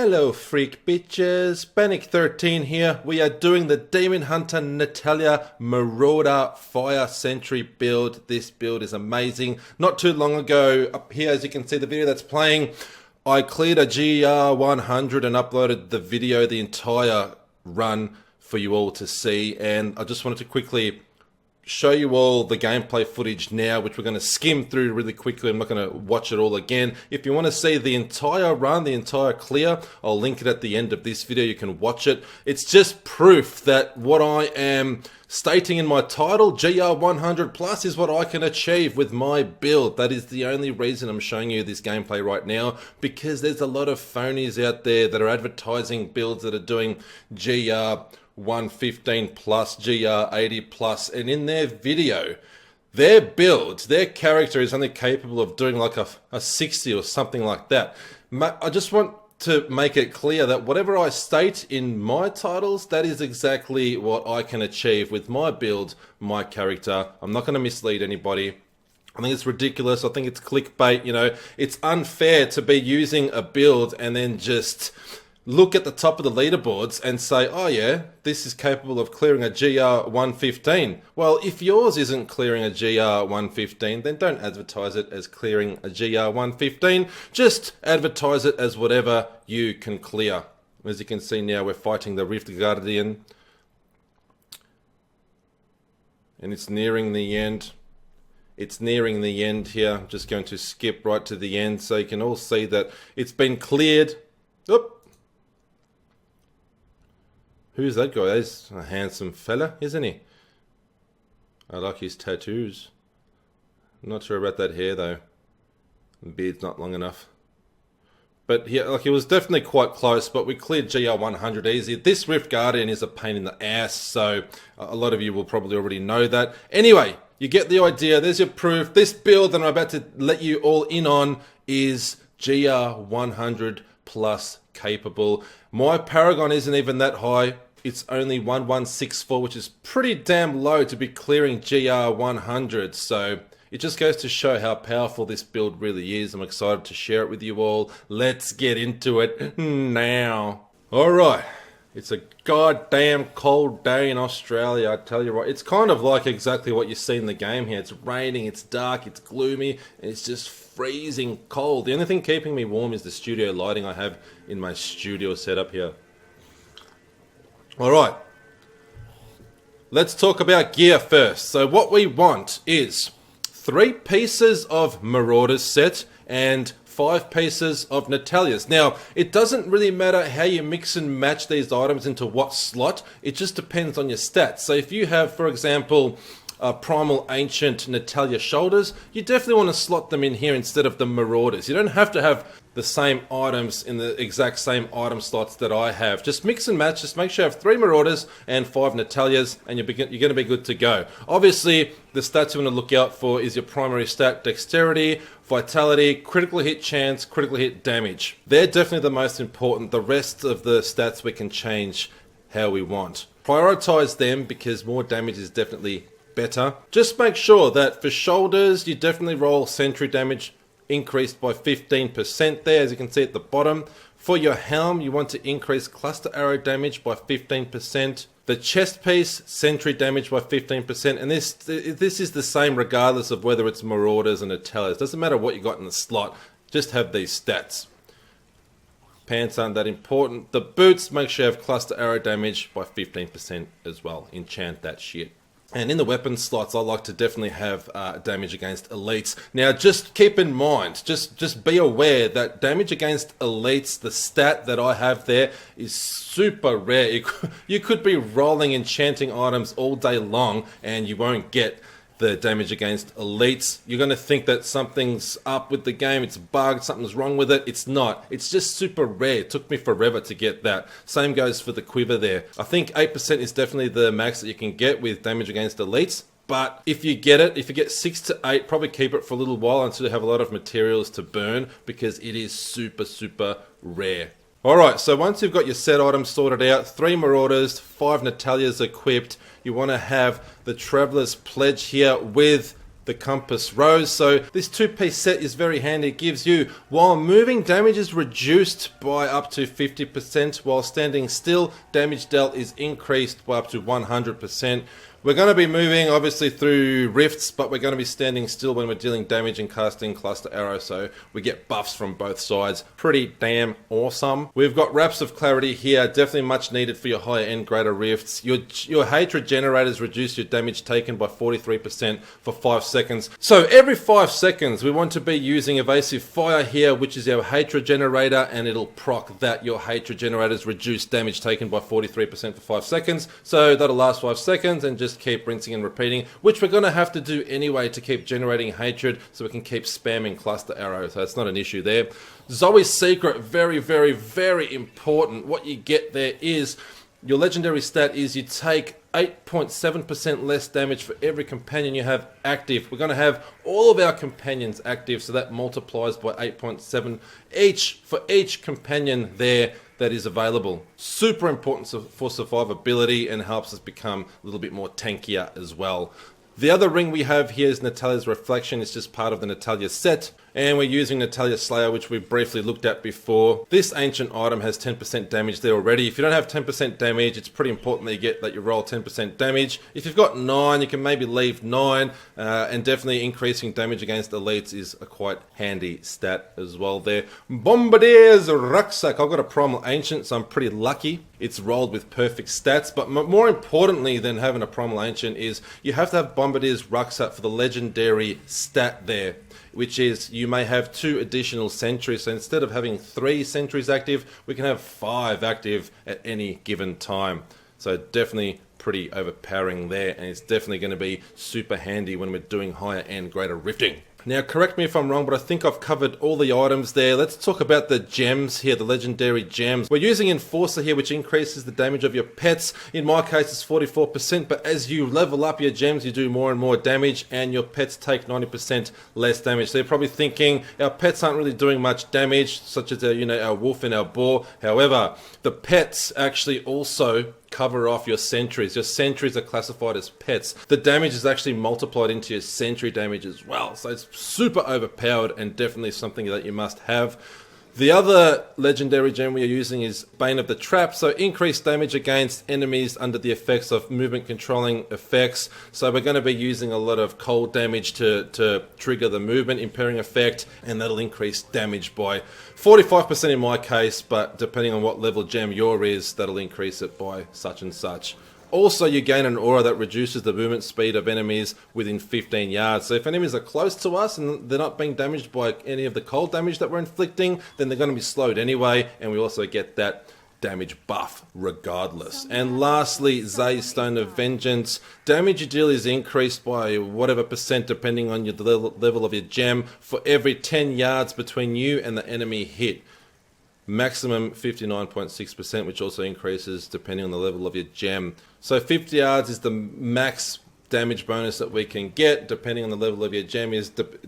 Hello freak bitches, Panic13 here. We are doing the Demon Hunter Natalya Marauder Fire Sentry build. This build is amazing. Not too long ago, up here as you can see the video that's playing, I cleared a GR100 and uploaded the video, the entire run for you all to see. And I just wanted to quickly show you all the gameplay footage now, which we're going to skim through really quickly. I'm not going to watch it all again. If you want to see the entire run, the entire clear, I'll link it at the end of this video. You can watch it. It's just proof that what I am stating in my title, GR100 plus, is what I can achieve with my build. That is the only reason I'm showing you this gameplay right now, because there's a lot of phonies out there that are advertising builds that are doing GR115 plus, GR80 plus, and in their video, their build, their character is only capable of doing like a 60 or something like that. I just want to make it clear that whatever I state in my titles, that is exactly what I can achieve with my build, my character. I'm not going to mislead anybody. I think it's ridiculous. I think it's clickbait. You know, it's unfair to be using a build and then just look at the top of the leaderboards and say, oh yeah, this is capable of clearing a GR115. Well, if yours isn't clearing a GR115, then don't advertise it as clearing a GR115. Just advertise it as whatever you can clear. As you can see now, we're fighting the Rift Guardian. And it's nearing the end. It's nearing the end here. I'm just going to skip right to the end so you can all see that it's been cleared. Oop. Who's that guy? He's a handsome fella, isn't he? I like his tattoos. I'm not sure about that hair though. The beard's not long enough. But yeah, like it was definitely quite close, but we cleared GR100 easy. This Rift Guardian is a pain in the ass, so a lot of you will probably already know that. Anyway, you get the idea. There's your proof. This build that I'm about to let you all in on is GR100 plus capable. My Paragon isn't even that high. It's only 1164, which is pretty damn low to be clearing GR100. So it just goes to show how powerful this build really is. I'm excited to share it with you all. Let's get into it now. Alright, it's a goddamn cold day in Australia, I tell you what. It's kind of like exactly what you see in the game here. It's raining, it's dark, it's gloomy, and it's just freezing cold. The only thing keeping me warm is the studio lighting I have in my studio setup here. Alright, let's talk about gear first. So what we want is 3 pieces of Marauder's set and 5 pieces of Natalya's. Now, it doesn't really matter how you mix and match these items into what slot, it just depends on your stats. So if you have, for example, Primal Ancient Natalya shoulders, you definitely want to slot them in here instead of the Marauders. You don't have to have the same items in the exact same item slots that I have. Just mix and match. Just make sure you have 3 Marauders and 5 Natalyas, and you're going to be good to go. Obviously, the stats you want to look out for is your primary stat: Dexterity, Vitality, Critical Hit Chance, Critical Hit Damage. They're definitely the most important. The rest of the stats we can change how we want. Prioritize them because more damage is definitely better. Just make sure that for shoulders, you definitely roll sentry damage increased by 15% there, as you can see at the bottom. For your helm, you want to increase cluster arrow damage by 15%. The chest piece, sentry damage by 15%, and this is the same regardless of whether it's Marauders and Natalyas. Doesn't matter what you got in the slot, just have these stats. Pants aren't that important. The boots, make sure you have cluster arrow damage by 15% as well. Enchant that shit. And in the weapon slots, I like to definitely have damage against elites. Now, just keep in mind, just be aware that damage against elites, the stat that I have there, is super rare. You could be rolling enchanting items all day long, and you won't get the damage against elites. You're going to think that something's up with the game, it's bugged, something's wrong with it. It's not. It's just super rare. It took me forever to get that. Same goes for the quiver there. I think 8% is definitely the max that you can get with damage against elites. But if you get it, if you get 6 to 8, probably keep it for a little while until you have a lot of materials to burn, because it is super, super rare. Alright, so once you've got your set items sorted out, 3 Marauders, 5 Natalyas equipped, you want to have the Traveler's Pledge here with the compass rose. So this two-piece set is very handy. It gives you, while moving, damage is reduced by up to 50%, while standing still, damage dealt is increased by up to 100%. We're going to be moving obviously through rifts, but we're going to be standing still when we're dealing damage and casting cluster arrow, so we get buffs from both sides. Pretty damn awesome. We've got Wraps of Clarity here, definitely much needed for your higher end greater rifts. Your hatred generators reduce your damage taken by 43% for 5 seconds. So every 5 seconds we want to be using Evasive Fire here, which is our hatred generator, and it'll proc that. Your hatred generators reduce damage taken by 43% for 5 seconds. So that'll last 5 seconds and just keep rinsing and repeating, which we're going to have to do anyway to keep generating hatred so we can keep spamming cluster arrows. So it's not an issue there. Zoe's Secret, very, very, very important. What you get there is your legendary stat is you take 8.7% less damage for every companion you have active. We're going to have all of our companions active, so that multiplies by 8.7 each for each companion there that is available. Super important for survivability and helps us become a little bit more tankier as well. The other ring we have here is Natalya's Reflection. It's just part of the Natalya set. And we're using Natalya Slayer, which we briefly looked at before. This ancient item has 10% damage there already. If you don't have 10% damage, it's pretty important that you roll 10% damage. If you've got 9, you can maybe leave 9. And definitely increasing damage against elites is a quite handy stat as well there. Bombardier's Rucksack. I've got a Primal Ancient, so I'm pretty lucky. It's rolled with perfect stats, but more importantly than having a Primal Ancient is you have to have Bombardier's Rucksack for the legendary stat there, which is you may have 2 additional sentries. So instead of having 3 sentries active, we can have 5 active at any given time. So definitely pretty overpowering there, and it's definitely going to be super handy when we're doing higher end greater rifting. Now, correct me if I'm wrong, but I think I've covered all the items there. Let's talk about the gems here, the legendary gems. We're using Enforcer here, which increases the damage of your pets. In my case, it's 44%, but as you level up your gems, you do more and more damage, and your pets take 90% less damage. So you're probably thinking, our pets aren't really doing much damage, such as our wolf and our boar. However, the pets actually also cover off your sentries. Your sentries are classified as pets. The damage is actually multiplied into your sentry damage as well. So it's super overpowered and definitely something that you must have. The other legendary gem we are using is Bane of the Trap, so increased damage against enemies under the effects of movement controlling effects. So we're going to be using a lot of cold damage to trigger the movement impairing effect, and that'll increase damage by 45% in my case, but depending on what level gem yours is, that'll increase it by such and such. Also, you gain an aura that reduces the movement speed of enemies within 15 yards. So if enemies are close to us and they're not being damaged by any of the cold damage that we're inflicting, then they're going to be slowed anyway, and we also get that damage buff regardless. And lastly, Zay's Stone of Vengeance. Damage you deal is increased by whatever percent depending on your level of your gem for every 10 yards between you and the enemy hit. Maximum 59.6%, which also increases depending on the level of your gem. So 50 yards is the max damage bonus that we can get, depending on the level of your gem.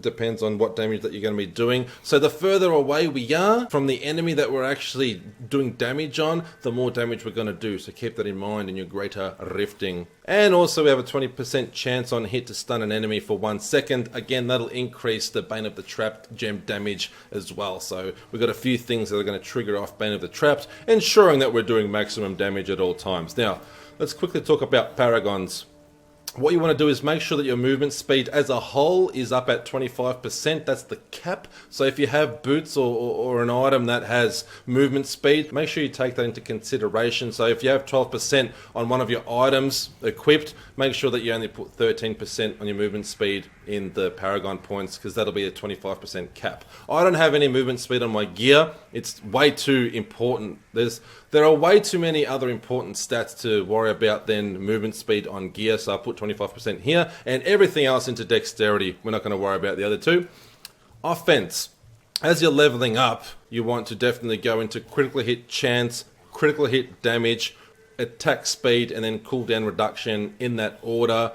Depends on what damage that you're going to be doing. So the further away we are from the enemy that we're actually doing damage on, the more damage we're going to do. So keep that in mind in your greater rifting. And also we have a 20% chance on hit to stun an enemy for 1 second. Again, that'll increase the Bane of the Trapped gem damage as well. So we've got a few things that are going to trigger off Bane of the Trapped, ensuring that we're doing maximum damage at all times. Now, let's quickly talk about Paragons. What you want to do is make sure that your movement speed as a whole is up at 25%. That's the cap. So if you have boots or an item that has movement speed, make sure you take that into consideration. So if you have 12% on one of your items equipped, make sure that you only put 13% on your movement speed in the Paragon points, because that'll be a 25% cap. I don't have any movement speed on my gear. It's way too important. There are way too many other important stats to worry about than movement speed on gear, so I'll put 25% here, and everything else into dexterity. We're not going to worry about the other two. Offense. As you're leveling up, you want to definitely go into critical hit chance, critical hit damage, attack speed, and then cooldown reduction in that order.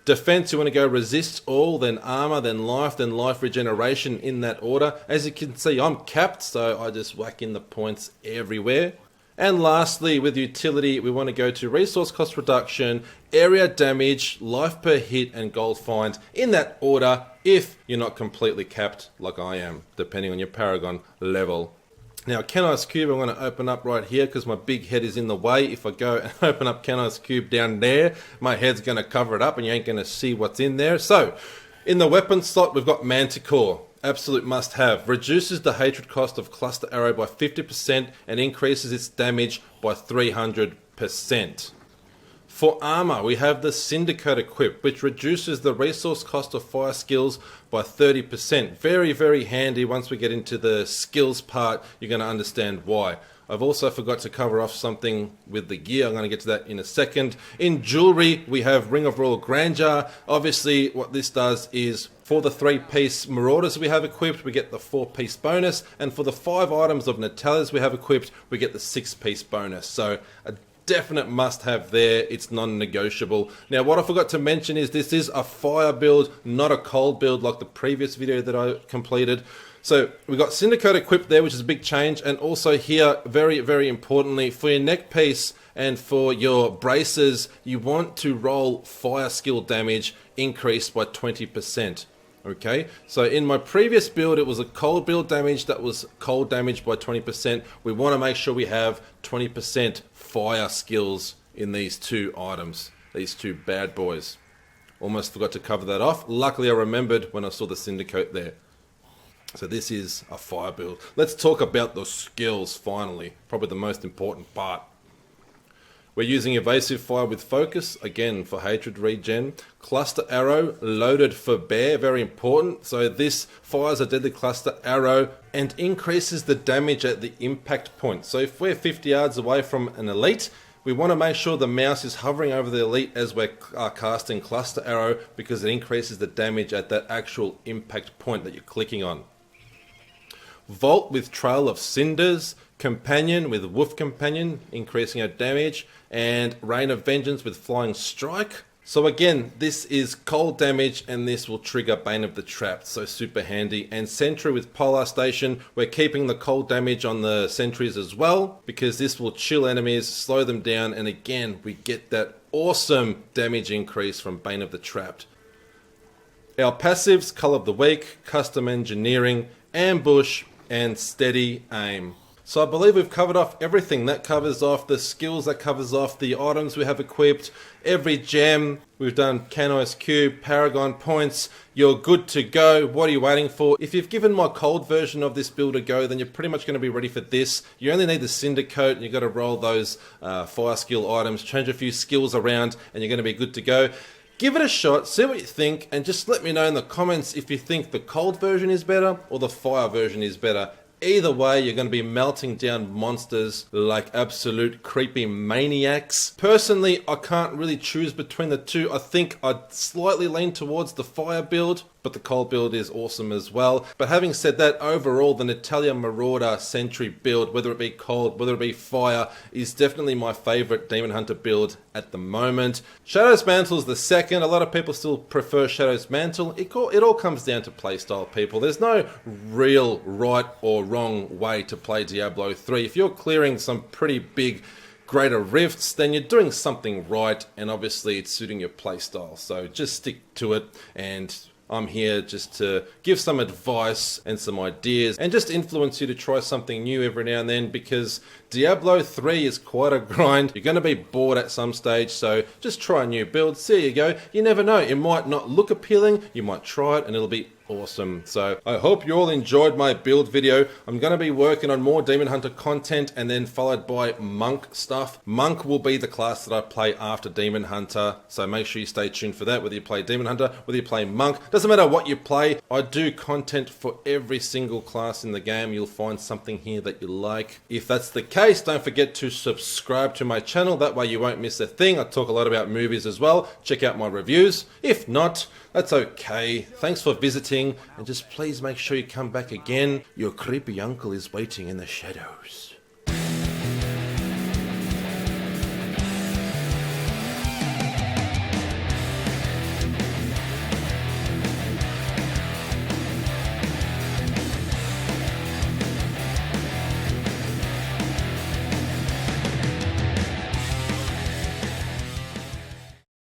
Defense, you want to go resist all, then armor, then life regeneration in that order. As you can see, I'm capped, so I just whack in the points everywhere. And lastly, with utility, we want to go to resource cost reduction, area damage, life per hit, and gold find in that order if you're not completely capped like I am, depending on your Paragon level. Now, Kenai's Cube, I'm going to open up right here because my big head is in the way. If I go and open up Kenai's Cube down there, my head's going to cover it up and you ain't going to see what's in there. So, in the weapon slot, we've got Manticore. Absolute must have. Reduces the hatred cost of cluster arrow by 50% and increases its damage by 300%. For armor, we have the Syndicate equipped, which reduces the resource cost of fire skills by 30%. Very, very handy. Once we get into the skills part, you're going to understand why. I've also forgot to cover off something with the gear. I'm going to get to that in a second. In jewelry, we have Ring of Royal Grandeur. Obviously, what this does is for the 3-piece Marauders we have equipped, we get the 4-piece bonus. And for the 5 items of Natalya's we have equipped, we get the 6-piece bonus. So a definite must-have there. It's non-negotiable. Now, what I forgot to mention is this is a fire build, not a cold build like the previous video that I completed. So we got Syndicate equipped there, which is a big change. And also here, very, very importantly, for your neck piece and for your braces, you want to roll fire skill damage increased by 20%. Okay, so in my previous build, it was a cold build damage that was cold damage by 20%. We want to make sure we have 20% fire skills in these 2 items, these 2 bad boys. Almost forgot to cover that off. Luckily, I remembered when I saw the Syndicate there. So this is a fire build. Let's talk about the skills finally, probably the most important part. We're using Evasive Fire with Focus, again for Hatred regen. Cluster Arrow, loaded for Bear, very important. So this fires a deadly cluster arrow and increases the damage at the impact point. So if we're 50 yards away from an elite, we want to make sure the mouse is hovering over the elite as we're casting Cluster Arrow because it increases the damage at that actual impact point that you're clicking on. Vault with Trail of Cinders, Companion with Wolf Companion, increasing our damage, and Rain of Vengeance with Flying Strike. So again, this is cold damage and this will trigger Bane of the Trapped, so super handy. And Sentry with Polar Station, we're keeping the cold damage on the sentries as well, because this will chill enemies, slow them down, and again, we get that awesome damage increase from Bane of the Trapped. Our passives, Colour of the Week, Custom Engineering, Ambush, and Steady Aim. So I believe we've covered off everything. That covers off the skills, that covers off the items we have equipped, every gem. We've done Kenai's Cube, Paragon points. You're good to go. What are you waiting for? If you've given my cold version of this build a go, then you're pretty much going to be ready for this. You only need the Syndicate, and you've got to roll those fire skill items, change a few skills around, and you're going to be good to go. Give it a shot, see what you think, and just let me know in the comments if you think the cold version is better or the fire version is better. Either way, you're going to be melting down monsters like absolute creepy maniacs. Personally, I can't really choose between the two. I think I'd slightly lean towards the fire build, but the cold build is awesome as well. But having said that, overall, the Natalya Marauder Sentry build, whether it be cold, whether it be fire, is definitely my favorite Demon Hunter build at the moment. Shadow's Mantle is the second. A lot of people still prefer Shadow's Mantle. It all comes down to playstyle, people. There's no real right or wrong way to play Diablo 3. If you're clearing some pretty big greater rifts, then you're doing something right, and obviously it's suiting your playstyle. So just stick to it, and I'm here just to give some advice and some ideas and just influence you to try something new every now and then, because Diablo 3 is quite a grind. You're going to be bored at some stage, so just try a new build. See how you go. You never know. It might not look appealing. You might try it and it'll be awesome. So I hope you all enjoyed my build video. I'm going to be working on more Demon Hunter content and then followed by Monk stuff. Monk will be the class that I play after Demon Hunter, so make sure you stay tuned for that, whether you play Demon Hunter, whether you play Monk. Doesn't matter what you play. I do content for every single class in the game. You'll find something here that you like. If that's the case, don't forget to subscribe to my channel. That way you won't miss a thing. I talk a lot about movies as well. Check out my reviews. If not, that's okay. Thanks for visiting, and just please make sure you come back again. Your creepy uncle is waiting in the shadows.